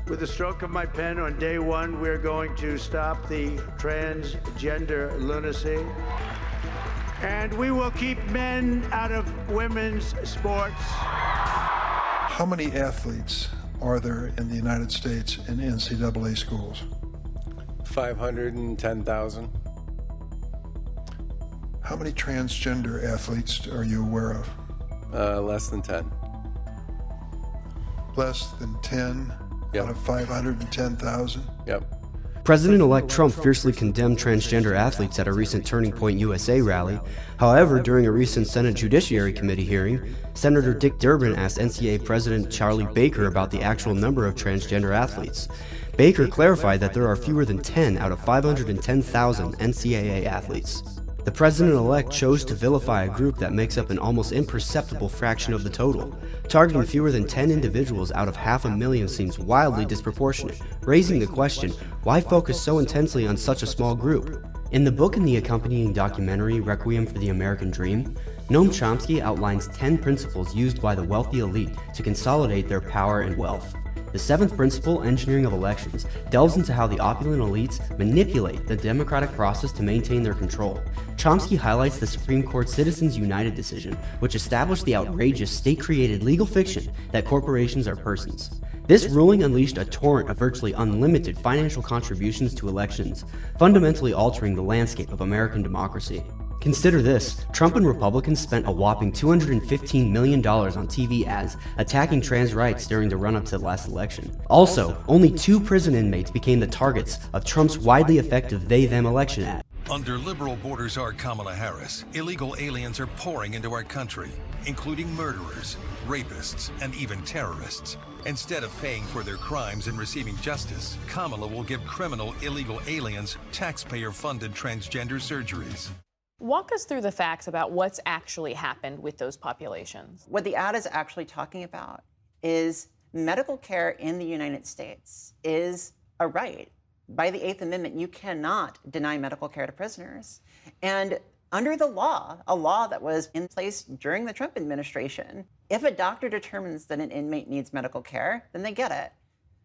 With the stroke of my pen on day one, we're going to stop the transgender lunacy. And we will keep men out of women's sports. How many athletes are there in the United States in NCAA schools? 510,000. How many transgender athletes are you aware of? Less than 10. Less than 10 out of 510,000? Yep. President-elect Trump fiercely condemned transgender athletes at a recent Turning Point USA rally. However, during a recent Senate Judiciary Committee hearing, Senator Dick Durbin asked NCAA President Charlie Baker about the actual number of transgender athletes. Baker clarified that there are fewer than 10 out of 510,000 NCAA athletes. The president-elect chose to vilify a group that makes up an almost imperceptible fraction of the total. Targeting fewer than 10 individuals out of 500,000 seems wildly disproportionate, raising the question, why focus so intensely on such a small group? In the book and the accompanying documentary, Requiem for the American Dream, Noam Chomsky outlines 10 principles used by the wealthy elite to consolidate their power and wealth. The seventh principle, engineering of elections, delves into how the opulent elites manipulate the democratic process to maintain their control. Chomsky highlights the Supreme Court Citizens United decision, which established the outrageous state-created legal fiction that corporations are persons. This ruling unleashed a torrent of virtually unlimited financial contributions to elections, fundamentally altering the landscape of American democracy. Consider this, Trump and Republicans spent a whopping $215 million on TV ads attacking trans rights during the run-up to the last election. Also, only 2 prison inmates became the targets of Trump's widely effective they-them election ad. Under liberal border czar Kamala Harris, illegal aliens are pouring into our country, including murderers, rapists, and even terrorists. Instead of paying for their crimes and receiving justice, Kamala will give criminal illegal aliens taxpayer-funded transgender surgeries. Walk us through the facts about what's actually happened with those populations. What the ad is actually talking about is medical care in the United States is a right. By the 8th Amendment, you cannot deny medical care to prisoners. And under the law, a law that was in place during the Trump administration, if a doctor determines that an inmate needs medical care, then they get it.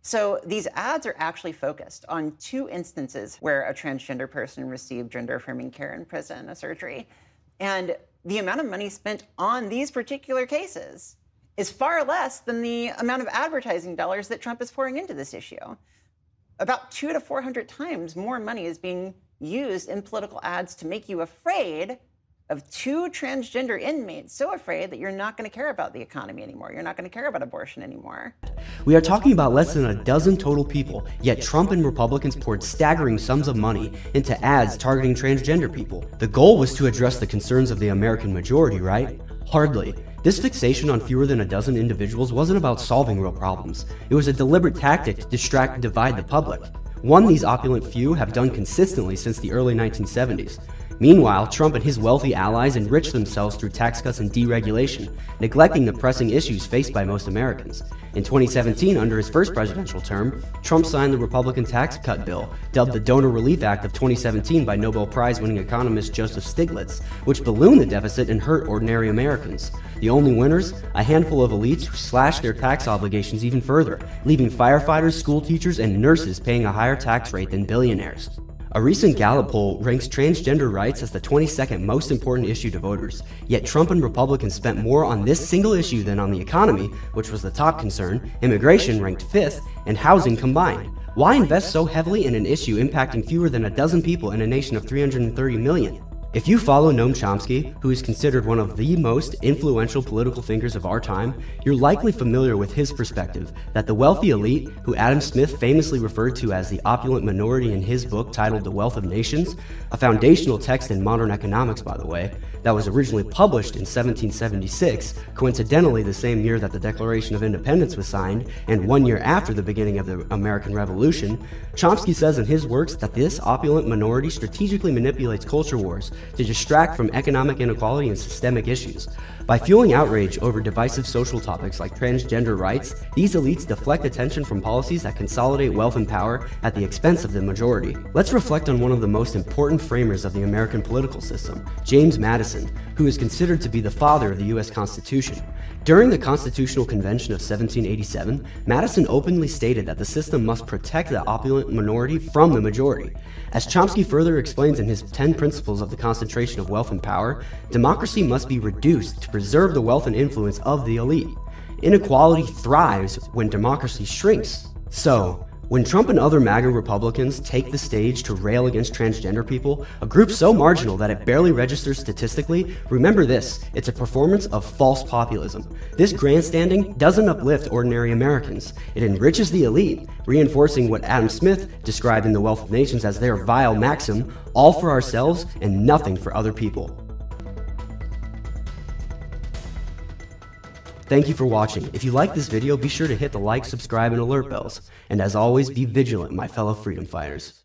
So these ads are actually focused on 2 instances where a transgender person received gender-affirming care in prison, a surgery. And the amount of money spent on these particular cases is far less than the amount of advertising dollars that Trump is pouring into this issue. About 200 to 400 times more money is being used in political ads to make you afraid of 2 transgender inmates, so afraid that you're not going to care about the economy anymore. You're not going to care about abortion anymore. We are talking about less than a dozen total people, yet Trump and Republicans poured staggering sums of money into ads targeting transgender people. The goal was to address the concerns of the American majority, right? Hardly. This fixation on fewer than a dozen individuals wasn't about solving real problems. It was a deliberate tactic to distract and divide the public. One these opulent few have done consistently since the early 1970s. Meanwhile, Trump and his wealthy allies enriched themselves through tax cuts and deregulation, neglecting the pressing issues faced by most Americans. In 2017, under his first presidential term, Trump signed the Republican tax cut bill, dubbed the Donor Relief Act of 2017 by Nobel Prize-winning economist Joseph Stiglitz, which ballooned the deficit and hurt ordinary Americans. The only winners? A handful of elites who slashed their tax obligations even further, leaving firefighters, school teachers, and nurses paying a higher tax rate than billionaires. A recent Gallup poll ranks transgender rights as the 22nd most important issue to voters, yet Trump and Republicans spent more on this single issue than on the economy, which was the top concern, immigration ranked 5th, and housing combined. Why invest so heavily in an issue impacting fewer than a dozen people in a nation of 330 million? If you follow Noam Chomsky, who is considered one of the most influential political thinkers of our time, you're likely familiar with his perspective that the wealthy elite, who Adam Smith famously referred to as the opulent minority in his book titled The Wealth of Nations, a foundational text in modern economics, by the way, that was originally published in 1776, coincidentally the same year that the Declaration of Independence was signed, and 1 year after the beginning of the American Revolution. Chomsky says in his works that this opulent minority strategically manipulates culture wars to distract from economic inequality and systemic issues. By fueling outrage over divisive social topics like transgender rights, these elites deflect attention from policies that consolidate wealth and power at the expense of the majority. Let's reflect on one of the most important framers of the American political system, James Madison, who is considered to be the father of the U.S. Constitution. During the Constitutional Convention of 1787, Madison openly stated that the system must protect the opulent minority from the majority. As Chomsky further explains in his 10 Principles of the Concentration of Wealth and Power, democracy must be reduced to preserve the wealth and influence of the elite. Inequality thrives when democracy shrinks. So, when Trump and other MAGA Republicans take the stage to rail against transgender people, a group so marginal that it barely registers statistically, remember this: it's a performance of false populism. This grandstanding doesn't uplift ordinary Americans. It enriches the elite, reinforcing what Adam Smith described in The Wealth of Nations as their vile maxim, all for ourselves and nothing for other people. Thank you for watching. If you like this video, be sure to hit the like, subscribe, and alert bells. And as always, be vigilant, my fellow freedom fighters.